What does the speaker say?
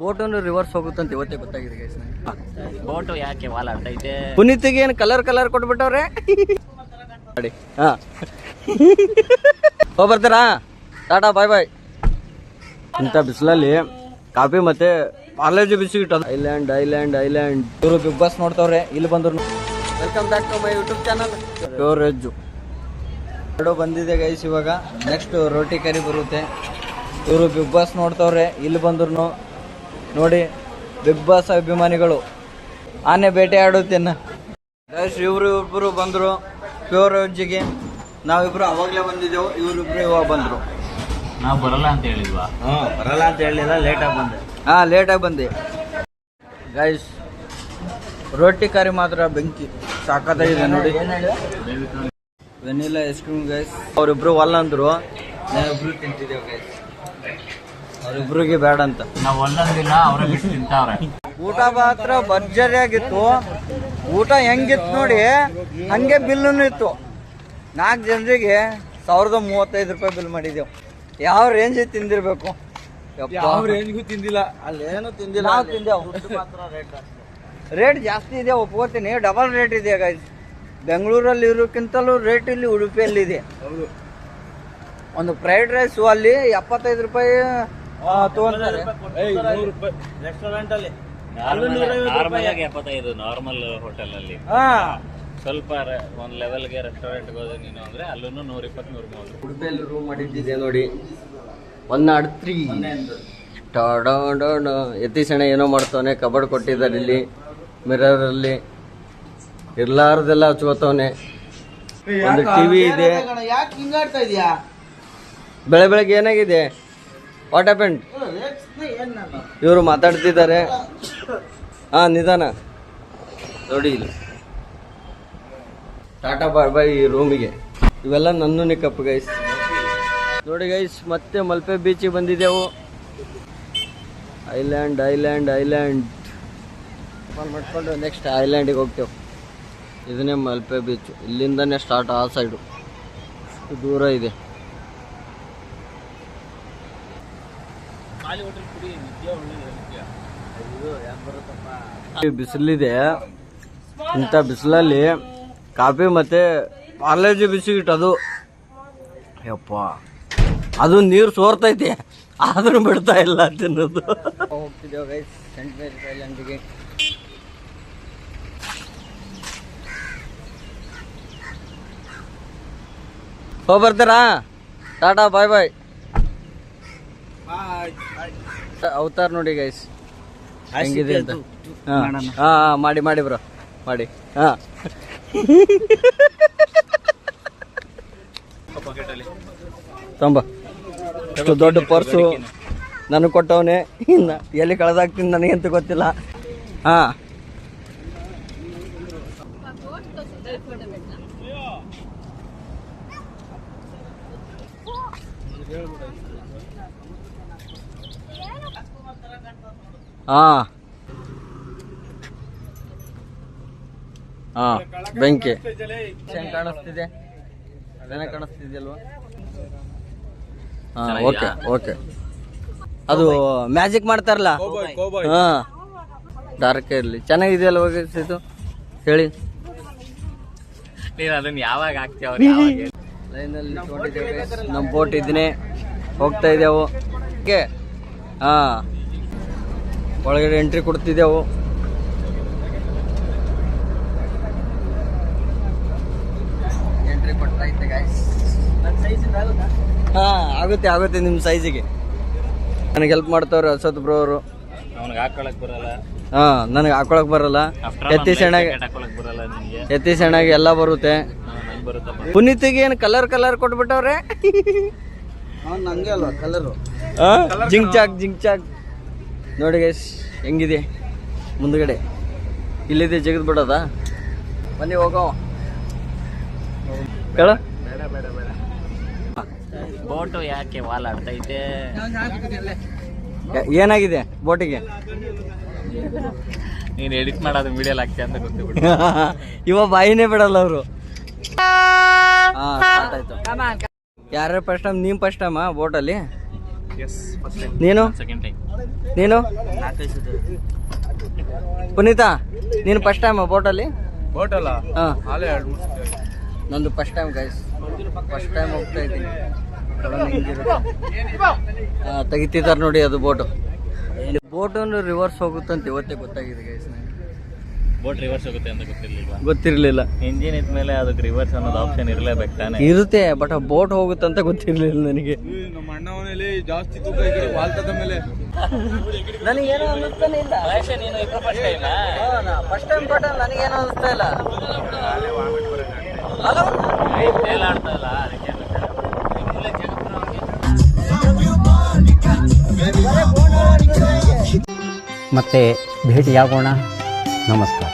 ಬೋಟನ್ನು reverse ಹೋಗುತ್ತಂತ ಇವತ್ತೇ ಗೊತ್ತಾಗಿದೆ guys. Boat ಯಾಕೆ ವಾಲ್ ಆಡ್ತೈತೆ? ಪುನೀತಿಗೆ ಏನು ಕಲರ್ ಕೊಟ್ಬಿಟ್ಟವ್ರೆ. ನೋಡಿ ಹಾ ಹೋಗಿ ಬರ್ತಾರಾ? ಟಾಟಾ ಬಾಯ್ ಬಾಯ್. ಇಂಥ ಬಿಸಿಲಲ್ಲಿ ಕಾಫಿ ಮತ್ತೆ ಪಾರ್ಲೇಜಿ ಬಿಸ್ಕಿಟ್ ಐಲ್ಯಾಂಡ್ ಇವರು ಬಿಗ್ ಬಾಸ್ ನೋಡ್ತಾವ್ರೆ. ಇಲ್ಲಿ ಬಂದ್ರು. Welcome back to my YouTube channel pure veg. ಎರಡು ಬಂದಿದೆ ಗೈಸ್. ಇವಾಗ ನೆಕ್ಸ್ಟ್ ರೋಟಿ ಕರಿ ಬರುತ್ತೆ. ಇವರು ಬಿಗ್ ಬಾಸ್ ನೋಡ್ತಾವ್ರೆ. ಇಲ್ಲಿ ಬಂದ್ರು ನೋಡಿ ಬಿಗ್ ಬಾಸ್ ಅಭಿಮಾನಿಗಳು ಆನೆ ಬೇಟೆ ಆಡುತ್ತೇನ ಗೈಸ್. ಇಬ್ರು ಬಂದರು ಪ್ಯೂರ್ ವೆಜ್ಜಿಗೆ. ನಾವಿಬ್ರು ಅವಾಗಲೇ ಬಂದಿದ್ದೆವು. ಇವರಿಬ್ರು ಇವಾಗ ಬಂದರು. ನಾವು ಬರಲ್ಲ ಅಂತ ಹೇಳಿದ್ವಾ? ಬರಲ್ಲ ಅಂತ ಹೇಳಿಲ್ಲ, ಲೇಟಾಗಿ ಬಂದೆ. ಲೇಟಾಗಿ ಬಂದೆ ಗೈಸ್. ರೋಟಿ ಕರಿ ಮಾತ್ರ ಬೆಂಕಿ ಸಾಕಾಗಿದೆ ನೋಡಿ. Vanilla ice cream guys. ಅವರಿಬ್ರು ಒಲ್ಲ ಅಂದ್ರು, ನಾವಿಬ್ರು ತಿಂತಿದ್ದೇವೆ ಗೈಸ್. ಅವರಿಬ್ರಿಗೆ ಬೇಡ ಅಂತ ನಾವು ಒಲ್ಲಂದಿಲ್ಲ, ಅವರೇ ಬಿಟ್ಟು ತಿಂತಾವ್ರೆ. ಊಟ ಮಾತ್ರ ಭರ್ಜರಿಯಾಗಿತ್ತು. ಊಟ ಹೆಂಗಿತ್ತು ನೋಡಿ, ಹಂಗೆ ಬಿಲ್ಲು ಇತ್ತು. 4 ಜನರಿಗೆ 1035 ರೂಪಾಯಿ ಬಿಲ್ ಮಾಡಿದೆವು. ಯಾವ ರೇಂಜ್ ತಿಂದಿರ್ಬೇಕು? ಯಾವ ರೇಂಜ್ಗೂ ತಿಂದಿಲ್ಲ, ಅಲ್ಲೇನು ತಿಂದಿಲ್ಲ. ನಾವು ತಿಂದೆವು. ರೇಟ್ ಜಾಸ್ತಿ ಇದೆ, ಒಪ್ಕೋತೀನಿ. ಡಬಲ್ ರೇಟ್ ಇದೆ ಗೈಸ್. ಬೆಂಗಳೂರಲ್ಲಿ ಇರೋಕ್ಕಿಂತಲೂ ರೇಟ್ ಇಲ್ಲಿ ಉಡುಪಿಯಲ್ಲಿದೆ. ಒಂದು ಫ್ರೈಡ್ ರೈಸು ಅಲ್ಲಿ 75 ರೂಪಾಯಿ ತಗೊಂತಾರೆ ರೆಸ್ಟೋರೆಂಟ್ ಅಲ್ಲಿ. ನಾರ್ಮಲ್ ಹೋಟೆಲ್ ಅಲ್ಲಿ ಸ್ವಲ್ಪ ಒಂದ್ ಲೆವೆಲ್ಗೆ ರೆಸ್ಟೋರೆಂಟ್ ಹೋದ್ರೆ ನೀನು ಅಂದ್ರೆ ಅಲ್ಲೂ 120-130. ಉಡುಪಿಯಲ್ಲಿ ರೂಮ್ ಮಾಡಿದ್ದಿದೆ ನೋಡಿ. 103 ಯತೀಶಣ್ಣ ಏನೋ ಮಾಡ್ತಾವನೆ. ಕಬಡ್ ಕೊಟ್ಟಿದ್ದಾರೆ ಇಲ್ಲಿ ಮಿರರ್ ಅಲ್ಲಿ. ಇರ್ಲಾರ್ದೆಲ್ಲ ಹಚ್ಕೋತವನೆ. ಒಂದು ಟಿವಿ ಇದೆ. ಬೆಳಗ್ಗೆ ಏನಾಗಿದೆ? What happened? ಇವರು ಮಾತಾಡ್ತಿದ್ದಾರೆ. ನಿಧಾನ ನೋಡಿ. ಇಲ್ಲಿ ಟಾಟಾ ಬಾಯ್ ಬಾಯ್ ಈ ರೂಮಿಗೆ. ಇವೆಲ್ಲ ನನ್ನೂ ಕಪ್ ಗೈಸ್. ನೋಡಿ ಗೈಸ್, ಮತ್ತೆ ಮಲ್ಪೆ ಬೀಚಿಗೆ ಬಂದಿದ್ದೆವು. ಐಲ್ಯಾಂಡ್ ಮಾಡ್ಕೊಂಡು ನೆಕ್ಸ್ಟ್ ಐಲ್ಯಾಂಡಿಗೆ ಹೋಗ್ತೇವೆ. ಇದನ್ನೇ ಮಲ್ಪೆ ಬೀಚ್. ಇಲ್ಲಿಂದನೇ ಸ್ಟಾರ್ಟ್. ಆ ಸೈಡು ಅಷ್ಟು ದೂರ ಇದೆ. ಬಿಸಿಲಿದೆ. ಇಂಥ ಬಿಸಿಲಲ್ಲಿ ಕಾಫಿ ಮತ್ತೆ ಪಾರ್ಲೇಜಿ ಬಿಸ್ಕಿಟ್ ಅದು ಯಪ್ಪ, ಅದು ನೀರು ಸೋರ್ತೈತೆ ಆದ್ರೂ ಬಿಡ್ತಾ ಇಲ್ಲ ತಿನ್ನೋದು. ಹೋಗ್ತಿದ್ದೇವೆ ಗೈಸ್ ಸೆಂಟ್ ಮೇರಿಸ್ ಐಲ್ಯಾಂಡಿಗೆ. ಹೋಗಿ ಬರ್ತಾರಾ? ಟಾಟಾ ಬಾಯ್ ಬಾಯ್. ಅವತಾರ್ ನೋಡಿ ಗೈಸ್ ಹೆಂಗಿದೆ ಅಂತ. ಮಾಡಿ ಬ್ರೋ ಮಾಡಿ. ತಂಬ ಅಷ್ಟು ದೊಡ್ಡ ಪರ್ಸು ನನಗೆ ಕೊಟ್ಟವನೇ. ಇನ್ನು ಎಲ್ಲಿ ಕಳೆದಾಗ್ತೀನಿ ನನಗಂತ ಗೊತ್ತಿಲ್ಲ. ಬೆಂಕಿ ಹೆಂಗ್ ಕಾಣಿಸ್ತಿದೆ? ಅದೇನೇ ಕಾಣಿಸ್ತಿದೆಯಲ್ವಾ? ಓಕೆ. ಅದು ಮ್ಯಾಜಿಕ್ ಮಾಡ್ತಾರಲ್ಲ, ಡಾರ್ಕ್ ಇರಲಿ. ಚೆನ್ನಾಗಿದೆಯಲ್ವ ಇದು ಹೇಳಿ. ಅದನ್ನ ಯಾವಾಗ ಹಾಕ್ತೇವ? ಲೈನಲ್ಲಿ ನಮ್ಮ ಬೋಟ್ ಇದನ್ನೇ ಹೋಗ್ತಾ ಇದ್ದೆವು. ಒಳಗಡೆ ಎಂಟ್ರಿ ಕೊಡ್ತಿದ್ದೆವು. ಎಂಟ್ರಿ ಕೊಡ್ತೈತೆ ಗಾಯ್ಸ್. ಆಗುತ್ತೆ ನಿಮ್ಮ ಸೈಜಿಗೆ. ನನಗೆ ಹೆಲ್ಪ್ ಮಾಡ್ತಾವ್ರೆ ಅಸತ್ ಬ್ರೋ ಅವರು. ನನಗೆ ಹಾಕೊಳಕ್ ಬರಲ್ಲ. ಯತೀಶ್ ಅಣ್ಣಗೆ ಎಲ್ಲ ಬರುತ್ತೆ. ಪುನೀತಿಗೆ ಏನು ಕಲರ್ ಕೊಟ್ಬಿಟ್ಟವ್ರೆ. ನಂಗೆ ಅಲ್ವಾ ಕಲರು. ಜಿಂಗ್ ಚಾಕ್ ನೋಡಿ ಗೈಸ್ ಹೆಂಗಿದೆ ಮುಂದ್ಗಡೆ. ಇಲ್ಲಿದೆ ಜಗದ್ ಬಿಡೋದ. ಬನ್ನಿ ಹೋಗೋ. ಹೇಳ ಬೋಟು ಯಾಕೆ ವಾಲ್ ಆಡ್ತೈತೆ? ಏನಾಗಿದೆ ಬೋಟಿಗೆ? ನೀನು ಎಡಿಟ್ ಮಾಡೋದು ವಿಡಿಯೋಲಿ ಹಾಕ್ತಿ ಅಂತ ಗೊತ್ತಿಬಿಟ್ಟು ಇವ ಬಾಯಿನೇ ಬಿಡಲ್ಲ ಅವರು. ಯಾರ್ಯಾರು ಫಸ್ಟ್ ಟೈಮ್? ನೀನು ಫಸ್ಟ್ ಟೈಮಾ ಬೋಟಲ್ಲಿ? ನೀನು ಸೆಕೆಂಡ್ ಟೈಮ್. ನೀನು ಪುನೀತಾ ನೀನು ಫಸ್ಟ್ ಟೈಮ್ ಬೋಟಲ್ಲಿ? ಬೋಟಲ್ಲ ಹಾಂ, ಅಲ್ಲೇ 2-3 ಸತಿ ನಂದು first time guys, first time ಹೋಗ್ತಾ ಇದ್ದೀನಿ. ತೆಗಿತಿದ್ದಾರೆ ನೋಡಿ ಅದು ಬೋಟು. ಬೋಟನ್ನು ರಿವರ್ಸ್ ಹೋಗುತ್ತಂತ ಇವತ್ತೇ ಗೊತ್ತಾಗಿದೆ ಗೈಸ್ ನನಗೆ. ಬೋಟ್ ರಿವರ್ಸ್ ಹೋಗುತ್ತೆ ಅಂತ ಗೊತ್ತಿರ್ಲಿಲ್ವಾ? ಗೊತ್ತಿರಲಿಲ್ಲ. ಇಂಜಿನ್ ಇದ್ಮೇಲೆ ಅದಕ್ಕೆ ರಿವರ್ಸ್ ಅನ್ನೋದು ಆಪ್ಷನ್ ಇರಲೇಬೇಕು ತಾನೆ. ಇರುತ್ತೆ, ಬಟ್ ಆ ಬೋಟ್ ಹೋಗುತ್ತಂತ ಗೊತ್ತಿರಲಿಲ್ಲ ನನಗೆ. ನಮ್ಮ ಅಣ್ಣ ಮನೇಲಿ ಜಾಸ್ತಿ ತೂಕ ಈ ಕಡೆ ವಾಲ್ತದ ಮೇಲೆ ನನಗೇನೋ ಅನ್ನಿಸ್ತಾನೆ ಇಲ್ಲ. ನೀನು ಇದು first time first time but ನನಗೇನೋ ಅನ್ನಿಸ್ತಾ ಇಲ್ಲ. ತೇಲಾಡ್ತಾ ಇಲ್ಲ ಅದಕ್ಕೆ. ಮತ್ತೆ ಭೇಟಿಯಾಗೋಣ. ನಮಸ್ಕಾರ.